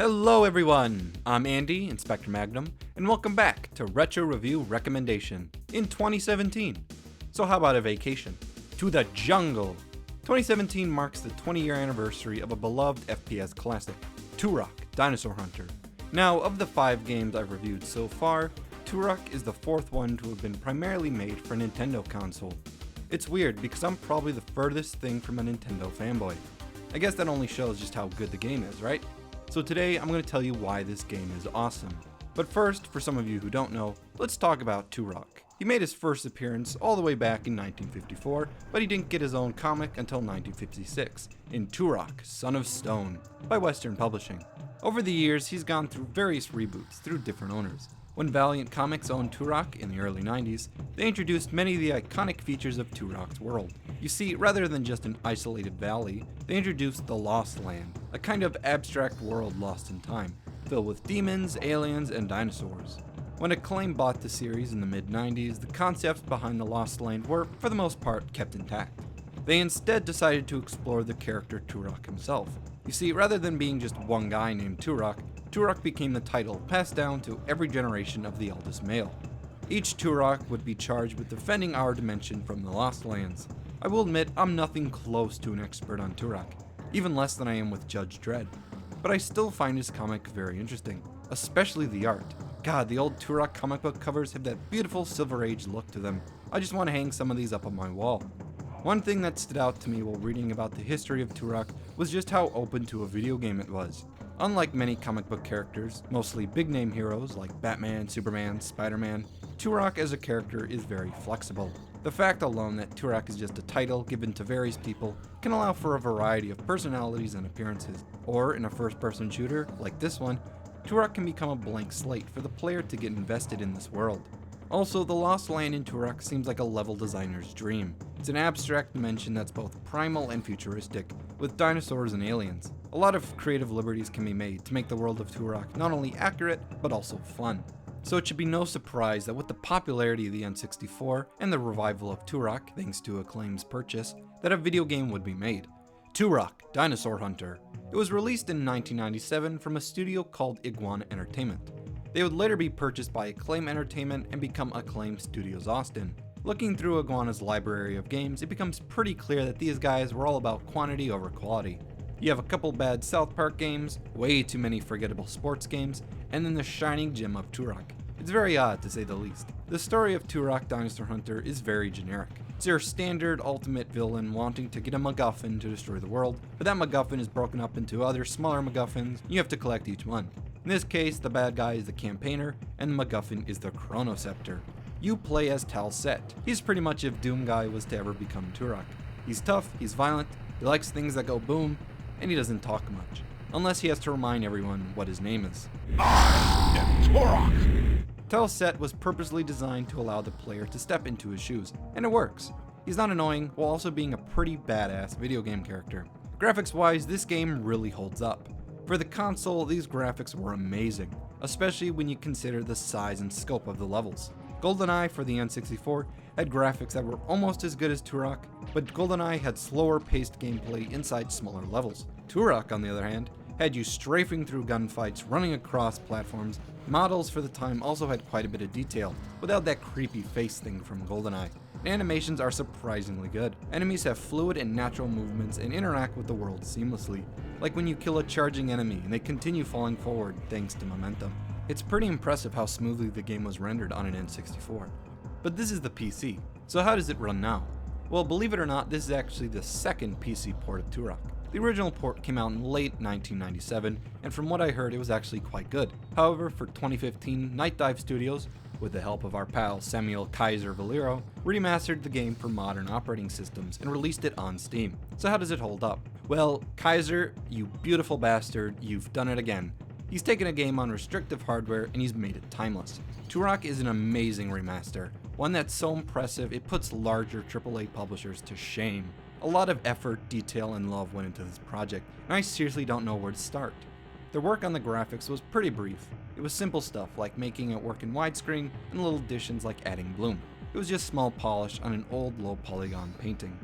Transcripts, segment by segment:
Hello everyone, I'm Andy, Inspector Magnum, and welcome back to Retro Review Recommendation in 2017. So how about a vacation? To the jungle! 2017 marks the 20-year anniversary of a beloved FPS classic, Turok, Dinosaur Hunter. Now, of the 5 games I've reviewed so far, Turok is the 4th one to have been primarily made for a Nintendo console. It's weird because I'm probably the furthest thing from a Nintendo fanboy. I guess that only shows just how good the game is, right? So today I'm going to tell you why this game is awesome. But first, for some of you who don't know, let's talk about Turok. He made his first appearance all the way back in 1954, but he didn't get his own comic until 1956, in Turok, Son of Stone, by Western Publishing. Over the years, he's gone through various reboots through different owners. When Valiant Comics owned Turok in the early 90s, they introduced many of the iconic features of Turok's world. You see, rather than just an isolated valley, they introduced the Lost Land, a kind of abstract world lost in time, filled with demons, aliens, and dinosaurs. When Acclaim bought the series in the mid-90s, the concepts behind the Lost Land were, for the most part, kept intact. They instead decided to explore the character Turok himself. You see, rather than being just one guy named Turok, Turok became the title passed down to every generation of the eldest male. Each Turok would be charged with defending our dimension from the Lost Lands. I will admit I'm nothing close to an expert on Turok, even less than I am with Judge Dredd, but I still find his comic very interesting, especially the art. God, the old Turok comic book covers have that beautiful Silver Age look to them. I just want to hang some of these up on my wall. One thing that stood out to me while reading about the history of Turok was just how open to a video game it was. Unlike many comic book characters, mostly big-name heroes like Batman, Superman, Spider-Man, Turok as a character is very flexible. The fact alone that Turok is just a title given to various people can allow for a variety of personalities and appearances. Or, in a first-person shooter, like this one, Turok can become a blank slate for the player to get invested in this world. Also, the Lost Land in Turok seems like a level designer's dream. It's an abstract dimension that's both primal and futuristic, with dinosaurs and aliens. A lot of creative liberties can be made to make the world of Turok not only accurate, but also fun. So it should be no surprise that with the popularity of the N64 and the revival of Turok, thanks to Acclaim's purchase, that a video game would be made. Turok, Dinosaur Hunter. It was released in 1997 from a studio called Iguana Entertainment. They would later be purchased by Acclaim Entertainment and become Acclaim Studios Austin. Looking through Iguana's library of games, it becomes pretty clear that these guys were all about quantity over quality. You have a couple bad South Park games, way too many forgettable sports games, and then the shining gem of Turok. It's very odd to say the least. The story of Turok Dinosaur Hunter is very generic. It's your standard ultimate villain wanting to get a MacGuffin to destroy the world, but that MacGuffin is broken up into other smaller MacGuffins, and you have to collect each one. In this case, the bad guy is the Campaigner, and the MacGuffin is the Chronoscepter. You play as Tal Set. He's pretty much if Doom Guy was to ever become Turok. He's tough, he's violent, he likes things that go boom, and he doesn't talk much. Unless he has to remind everyone what his name is. I am Turok! Tal Set was purposely designed to allow the player to step into his shoes, and it works. He's not annoying, while also being a pretty badass video game character. Graphics-wise, this game really holds up. For the console, these graphics were amazing, especially when you consider the size and scope of the levels. GoldenEye for the N64 had graphics that were almost as good as Turok, but GoldenEye had slower paced gameplay inside smaller levels. Turok, on the other hand, had you strafing through gunfights, running across platforms. Models for the time also had quite a bit of detail, without that creepy face thing from GoldenEye. And animations are surprisingly good. Enemies have fluid and natural movements and interact with the world seamlessly, like when you kill a charging enemy and they continue falling forward thanks to momentum. It's pretty impressive how smoothly the game was rendered on an N64. But this is the PC, so how does it run now? Well, believe it or not, this is actually the second PC port of Turok. The original port came out in late 1997, and from what I heard, it was actually quite good. However, for 2015, Night Dive Studios, with the help of our pal Samuel Kaiser Valero, remastered the game for modern operating systems and released it on Steam. So how does it hold up? Well, Kaiser, you beautiful bastard, you've done it again. He's taken a game on restrictive hardware and he's made it timeless. Turok is an amazing remaster, one that's so impressive it puts larger AAA publishers to shame. A lot of effort, detail, and love went into this project, and I seriously don't know where to start. Their work on the graphics was pretty brief. It was simple stuff like making it work in widescreen and little additions like adding bloom. It was just small polish on an old low polygon painting.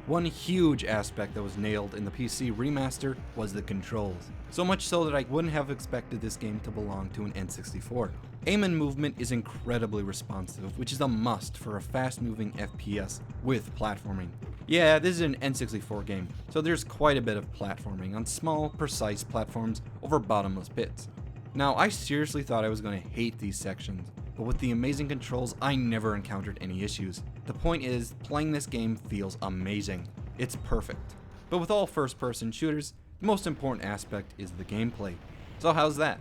One huge aspect that was nailed in the PC remaster was the controls, so much so that I wouldn't have expected this game to belong to an N64. Aim and movement is incredibly responsive, which is a must for a fast-moving FPS with platforming. Yeah, this is an N64 game, so there's quite a bit of platforming on small, precise platforms over bottomless pits. Now, I seriously thought I was going to hate these sections, but with the amazing controls, I never encountered any issues. The point is, playing this game feels amazing. It's perfect. But with all first-person shooters, the most important aspect is the gameplay. So how's that?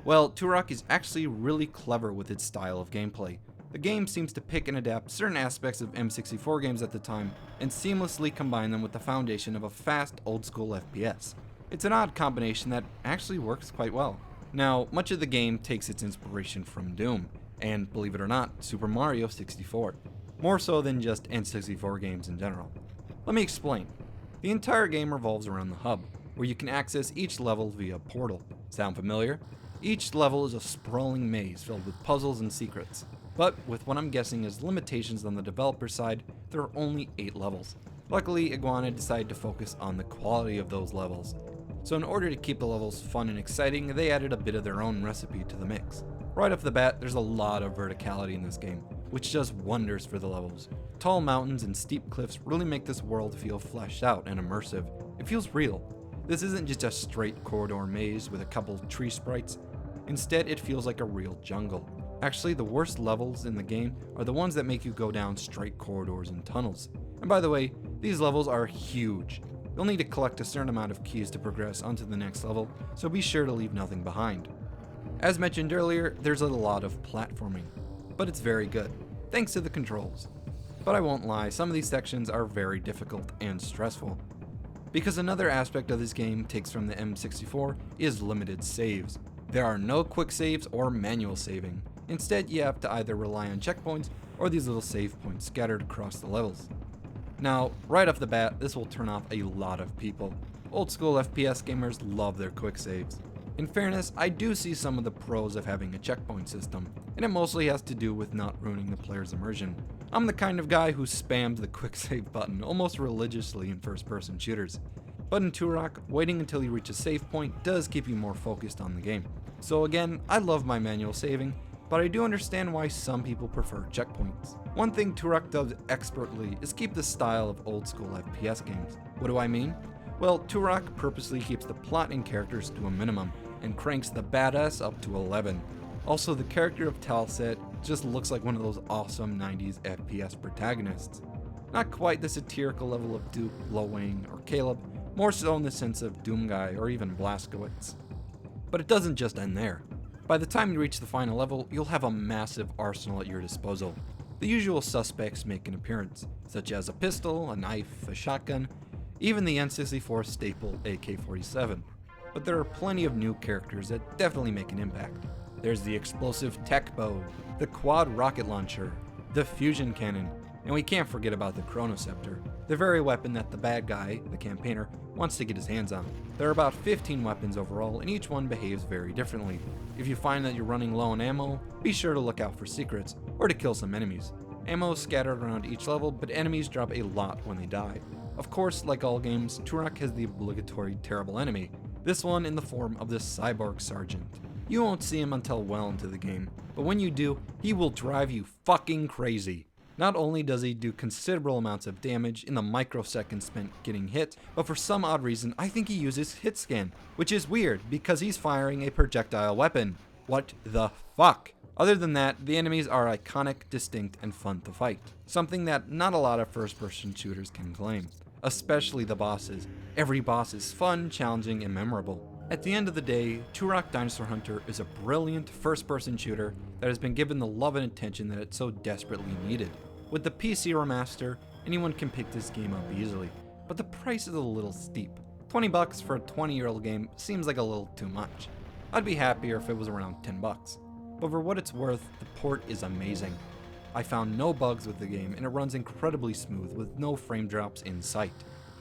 Well, Turok is actually really clever with its style of gameplay. The game seems to pick and adapt certain aspects of M64 games at the time and seamlessly combine them with the foundation of a fast, old-school FPS. It's an odd combination that actually works quite well. Now, much of the game takes its inspiration from Doom, and believe it or not, Super Mario 64. More so than just N64 games in general. Let me explain. The entire game revolves around the hub, where you can access each level via a portal. Sound familiar? Each level is a sprawling maze filled with puzzles and secrets. But with what I'm guessing is limitations on the developer side, there are only 8 levels. Luckily, Iguana decided to focus on the quality of those levels. So in order to keep the levels fun and exciting, they added a bit of their own recipe to the mix. Right off the bat, there's a lot of verticality in this game, which does wonders for the levels. Tall mountains and steep cliffs really make this world feel fleshed out and immersive. It feels real. This isn't just a straight corridor maze with a couple tree sprites. Instead, it feels like a real jungle. Actually, the worst levels in the game are the ones that make you go down straight corridors and tunnels. And by the way, these levels are huge. You'll need to collect a certain amount of keys to progress onto the next level, so be sure to leave nothing behind. As mentioned earlier, there's a lot of platforming, but it's very good, thanks to the controls. But I won't lie, some of these sections are very difficult and stressful. Because another aspect of this game takes from the M64 is limited saves. There are no quick saves or manual saving. Instead, you have to either rely on checkpoints or these little save points scattered across the levels. Now, right off the bat, this will turn off a lot of people. Old school FPS gamers love their quick saves. In fairness, I do see some of the pros of having a checkpoint system, and it mostly has to do with not ruining the player's immersion. I'm the kind of guy who spams the quick save button almost religiously in first-person shooters. But in Turok, waiting until you reach a save point does keep you more focused on the game. So again, I love my manual saving, but I do understand why some people prefer checkpoints. One thing Turok does expertly is keep the style of old school FPS games. What do I mean? Well, Turok purposely keeps the plot and characters to a minimum, and cranks the badass up to 11. Also, the character of Talset just looks like one of those awesome 90s FPS protagonists. Not quite the satirical level of Duke, Lowing, or Caleb, more so in the sense of Doomguy or even Blazkowicz. But it doesn't just end there. By the time you reach the final level, you'll have a massive arsenal at your disposal. The usual suspects make an appearance, such as a pistol, a knife, a shotgun, even the N64 staple AK-47. But there are plenty of new characters that definitely make an impact. There's the explosive tech bow, the quad rocket launcher, the fusion cannon, and we can't forget about the chronoceptor, the very weapon that the bad guy, the campaigner, wants to get his hands on. There are about 15 weapons overall, and each one behaves very differently. If you find that you're running low on ammo, be sure to look out for secrets, or to kill some enemies. Ammo is scattered around each level, but enemies drop a lot when they die. Of course, like all games, Turok has the obligatory terrible enemy, this one in the form of the Cyborg Sergeant. You won't see him until well into the game, but when you do, he will drive you fucking crazy. Not only does he do considerable amounts of damage in the microseconds spent getting hit, but for some odd reason I think he uses hit scan, which is weird because he's firing a projectile weapon. What the fuck? Other than that, the enemies are iconic, distinct, and fun to fight. Something that not a lot of first-person shooters can claim. Especially the bosses. Every boss is fun, challenging, and memorable. At the end of the day, Turok Dinosaur Hunter is a brilliant first-person shooter that has been given the love and attention that it so desperately needed. With the PC remaster, anyone can pick this game up easily, but the price is a little steep. $20 for a 20-year-old game seems like a little too much. I'd be happier if it was around $10. But for what it's worth, the port is amazing. I found no bugs with the game, and it runs incredibly smooth with no frame drops in sight.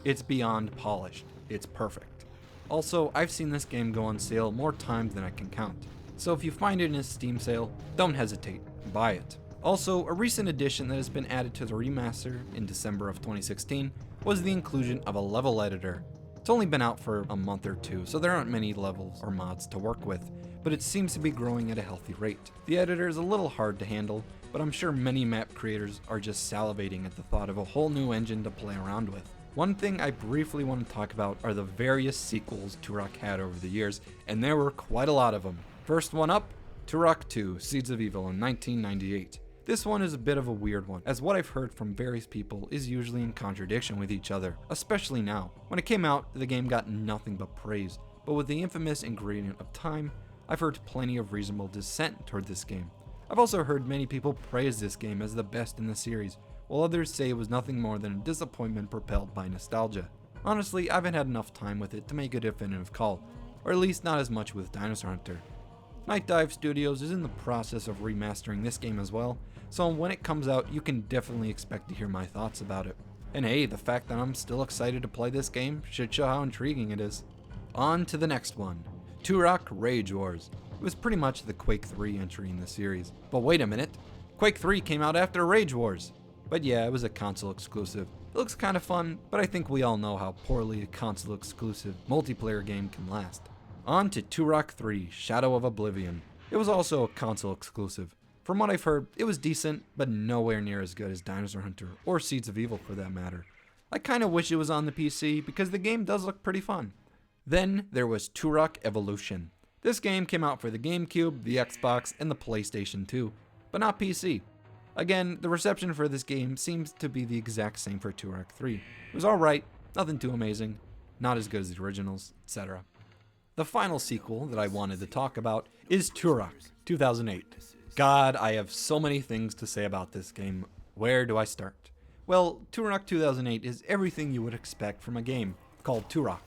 It's beyond polished. It's perfect. Also, I've seen this game go on sale more times than I can count. So if you find it in a Steam sale, don't hesitate, buy it. Also, a recent addition that has been added to the remaster in December of 2016 was the inclusion of a level editor. It's only been out for a month or two, so there aren't many levels or mods to work with, but it seems to be growing at a healthy rate. The editor is a little hard to handle, but I'm sure many map creators are just salivating at the thought of a whole new engine to play around with. One thing I briefly want to talk about are the various sequels Turok had over the years, and there were quite a lot of them. First one up, Turok 2: Seeds of Evil in 1998. This one is a bit of a weird one, as what I've heard from various people is usually in contradiction with each other, especially now. When it came out, the game got nothing but praise, but with the infamous ingredient of time, I've heard plenty of reasonable dissent toward this game. I've also heard many people praise this game as the best in the series, while others say it was nothing more than a disappointment propelled by nostalgia. Honestly, I haven't had enough time with it to make a definitive call, or at least not as much with Dinosaur Hunter. Night Dive Studios is in the process of remastering this game as well, so when it comes out, you can definitely expect to hear my thoughts about it. And hey, the fact that I'm still excited to play this game should show how intriguing it is. On to the next one, Turok Rage Wars. It was pretty much the Quake 3 entry in the series. But wait a minute, Quake 3 came out after Rage Wars. But yeah, it was a console exclusive. It looks kind of fun, but I think we all know how poorly a console exclusive multiplayer game can last. On to Turok 3 Shadow of Oblivion. It was also a console exclusive. From what I've heard, it was decent, but nowhere near as good as Dinosaur Hunter, or Seeds of Evil for that matter. I kinda wish it was on the PC, because the game does look pretty fun. Then there was Turok Evolution. This game came out for the GameCube, the Xbox, and the PlayStation 2, but not PC. Again, the reception for this game seems to be the exact same for Turok 3. It was alright, nothing too amazing, not as good as the originals, etc. The final sequel that I wanted to talk about is Turok 2008. God, I have so many things to say about this game. Where do I start? Well, Turok 2008 is everything you would expect from a game called Turok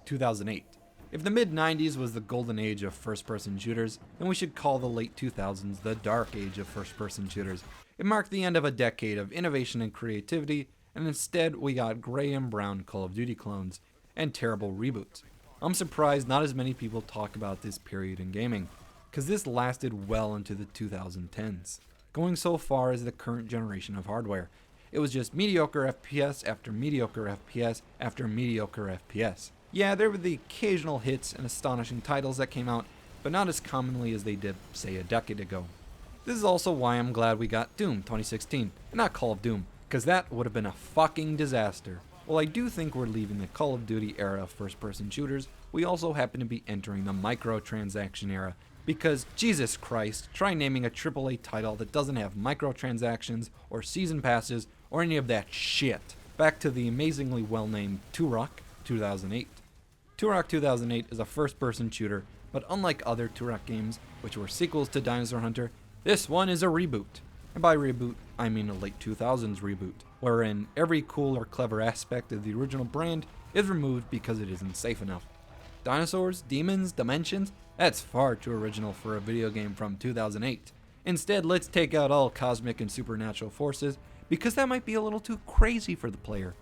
2008. If the mid-90s was the golden age of first-person shooters, then we should call the late 2000s the dark age of first-person shooters. It marked the end of a decade of innovation and creativity, and instead we got gray and brown Call of Duty clones and terrible reboots. I'm surprised not as many people talk about this period in gaming, because this lasted well into the 2010s, going so far as the current generation of hardware. It was just mediocre FPS after mediocre FPS after mediocre FPS. Yeah, there were the occasional hits and astonishing titles that came out, but not as commonly as they did, say, a decade ago. This is also why I'm glad we got Doom 2016, and not Call of Doom, because that would have been a fucking disaster. While I do think we're leaving the Call of Duty era of first-person shooters, we also happen to be entering the microtransaction era, because Jesus Christ, try naming a AAA title that doesn't have microtransactions or season passes or any of that shit. Back to the amazingly well-named Turok 2008. Turok 2008 is a first-person shooter, but unlike other Turok games, which were sequels to Dinosaur Hunter, this one is a reboot. And by reboot, I mean a late 2000s reboot, wherein every cool or clever aspect of the original brand is removed because it isn't safe enough. Dinosaurs, demons, dimensions, that's far too original for a video game from 2008. Instead, let's take out all cosmic and supernatural forces, because that might be a little too crazy for the player.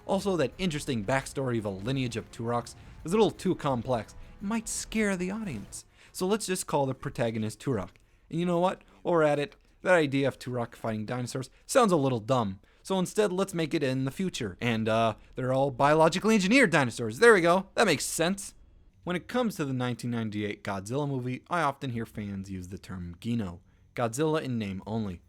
Also, that interesting backstory of a lineage of Turoks is a little too complex. It might scare the audience. So let's just call the protagonist Turok. And you know what? While we're at it, that idea of Turok fighting dinosaurs sounds a little dumb. So instead, let's make it in the future. And they're all biologically engineered dinosaurs. There we go. That makes sense. When it comes to the 1998 Godzilla movie, I often hear fans use the term Gino, Godzilla in name only.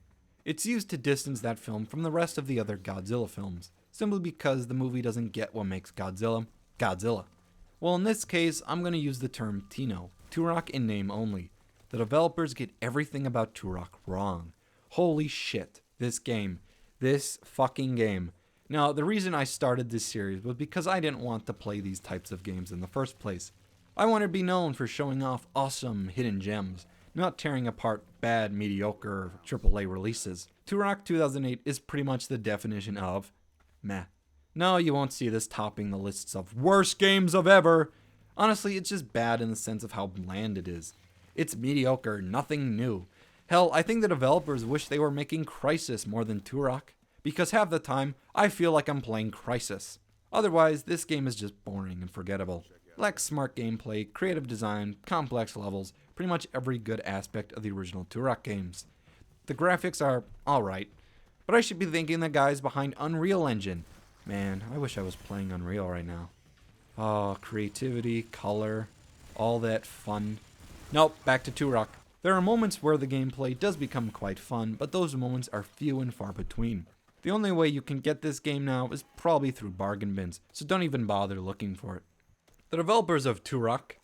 It's used to distance that film from the rest of the other Godzilla films, simply because the movie doesn't get what makes Godzilla, Godzilla. Well, in this case, I'm going to use the term Tino, Turok in name only. The developers get everything about Turok wrong. Holy shit, this fucking game. Now, the reason I started this series was because I didn't want to play these types of games in the first place. I wanted to be known for showing off awesome hidden gems, not tearing apart bad, mediocre AAA releases. Turok 2008 is pretty much the definition of meh. No, you won't see this topping the lists of worst games of ever. Honestly, it's just bad in the sense of how bland it is. It's mediocre, nothing new. Hell, I think the developers wish they were making Crysis more than Turok, because half the time, I feel like I'm playing Crysis. Otherwise, this game is just boring and forgettable. Lacks smart gameplay, creative design, complex levels, pretty much every good aspect of the original Turok games. The graphics are alright, but I should be thanking the guys behind Unreal Engine. Man, I wish I was playing Unreal right now. Oh, creativity, color, all that fun. Nope, back to Turok. There are moments where the gameplay does become quite fun, but those moments are few and far between. The only way you can get this game now is probably through bargain bins, so don't even bother looking for it. The developers of Turok,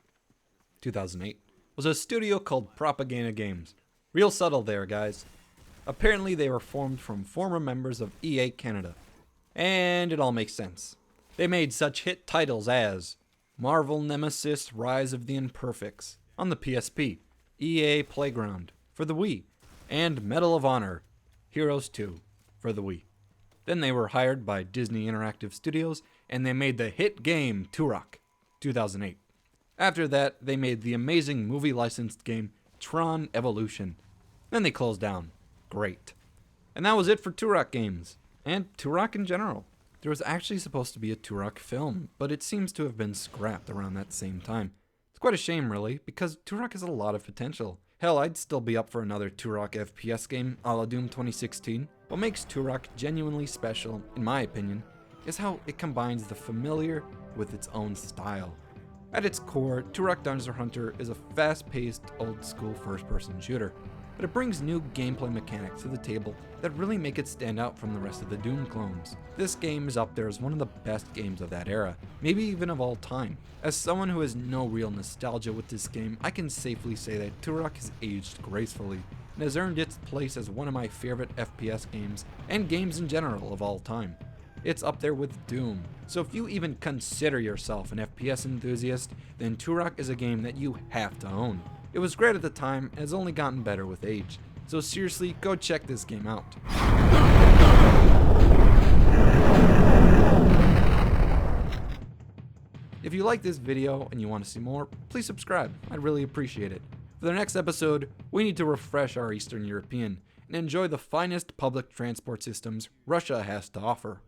2008, was a studio called Propaganda Games. Real subtle there, guys. Apparently they were formed from former members of EA Canada. And it all makes sense. They made such hit titles as Marvel Nemesis Rise of the Imperfects on the PSP, EA Playground for the Wii, and Medal of Honor, Heroes 2 for the Wii. Then they were hired by Disney Interactive Studios and they made the hit game Turok, 2008. After that, they made the amazing movie licensed game Tron Evolution. Then they closed down. Great. And that was it for Turok games, and Turok in general. There was actually supposed to be a Turok film, but it seems to have been scrapped around that same time. It's quite a shame, really, because Turok has a lot of potential. Hell, I'd still be up for another Turok FPS game a la Doom 2016. What makes Turok genuinely special, in my opinion, is how it combines the familiar with its own style. At its core, Turok Dinosaur Hunter is a fast-paced, old-school first-person shooter, but it brings new gameplay mechanics to the table that really make it stand out from the rest of the Doom clones. This game is up there as one of the best games of that era, maybe even of all time. As someone who has no real nostalgia with this game, I can safely say that Turok has aged gracefully and has earned its place as one of my favorite FPS games and games in general of all time. It's up there with Doom, so if you even consider yourself an FPS enthusiast, then Turok is a game that you have to own. It was great at the time and has only gotten better with age, so seriously, go check this game out. If you like this video and you want to see more, please subscribe, I'd really appreciate it. For the next episode, we need to refresh our Eastern European and enjoy the finest public transport systems Russia has to offer.